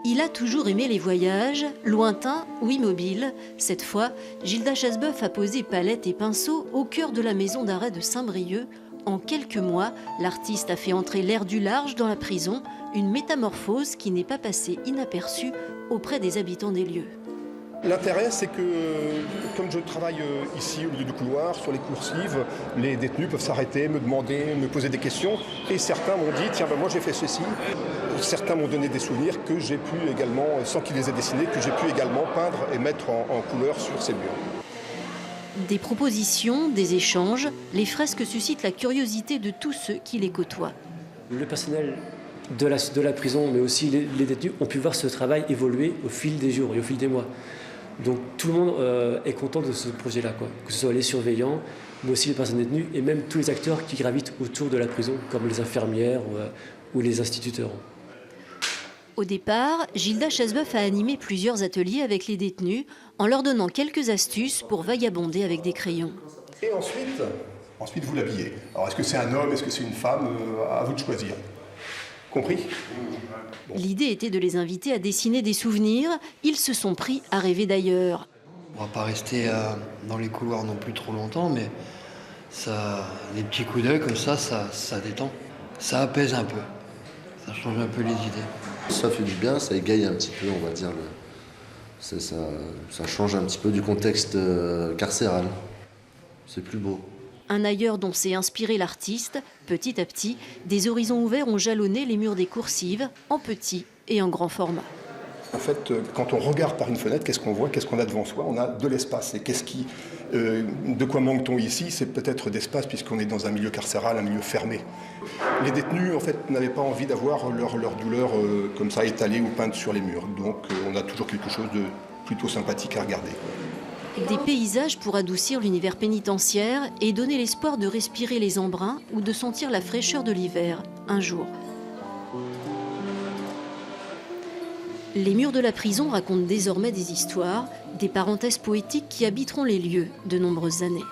Il a toujours aimé les voyages, lointains ou immobiles. Cette fois, Gilda Chassebeuf a posé palette et pinceau au cœur de la maison d'arrêt de Saint-Brieuc. En quelques mois, l'artiste a fait entrer l'air du large dans la prison, une métamorphose qui n'est pas passée inaperçue auprès des habitants des lieux. L'intérêt, c'est que, comme je travaille ici au milieu du couloir, sur les coursives, les détenus peuvent s'arrêter, me demander, me poser des questions. Et certains m'ont dit, tiens, ben moi j'ai fait ceci. Certains m'ont donné des souvenirs que j'ai pu également, sans qu'ils les aient dessinés, que j'ai pu également peindre et mettre en couleur sur ces murs. Des propositions, des échanges, les fresques suscitent la curiosité de tous ceux qui les côtoient. Le personnel de la prison, mais aussi les détenus, ont pu voir ce travail évoluer au fil des jours et au fil des mois. Donc tout le monde est content de ce projet-là, que ce soit les surveillants, mais aussi les personnes détenues et même tous les acteurs qui gravitent autour de la prison, comme les infirmières ou les instituteurs. Au départ, Gilda Chassebeuf a animé plusieurs ateliers avec les détenus en leur donnant quelques astuces pour vagabonder avec des crayons. Et ensuite vous l'habillez. Alors est-ce que c'est un homme, est-ce que c'est une femme, à vous de choisir. Compris ? L'idée était de les inviter à dessiner des souvenirs. Ils se sont pris à rêver d'ailleurs. On va pas rester dans les couloirs non plus trop longtemps, mais ça, des petits coups d'œil comme ça détend. Ça apaise un peu. Ça change un peu les idées. Ça fait du bien, ça égaye un petit peu, on va dire. Ça change un petit peu du contexte carcéral. C'est plus beau. Un ailleurs dont s'est inspiré l'artiste. Petit à petit, des horizons ouverts ont jalonné les murs des coursives, en petit et en grand format. En fait, quand on regarde par une fenêtre, qu'est-ce qu'on voit, qu'est-ce qu'on a devant soi? On a de l'espace. Et de quoi manque-t-on ici? C'est peut-être d'espace puisqu'on est dans un milieu carcéral, un milieu fermé. Les détenus, en fait, n'avaient pas envie d'avoir leur douleur comme ça étalée ou peinte sur les murs. Donc, on a toujours quelque chose de plutôt sympathique à regarder. Des paysages pour adoucir l'univers pénitentiaire et donner l'espoir de respirer les embruns ou de sentir la fraîcheur de l'hiver, un jour. Les murs de la prison racontent désormais des histoires, des parenthèses poétiques qui habiteront les lieux de nombreuses années.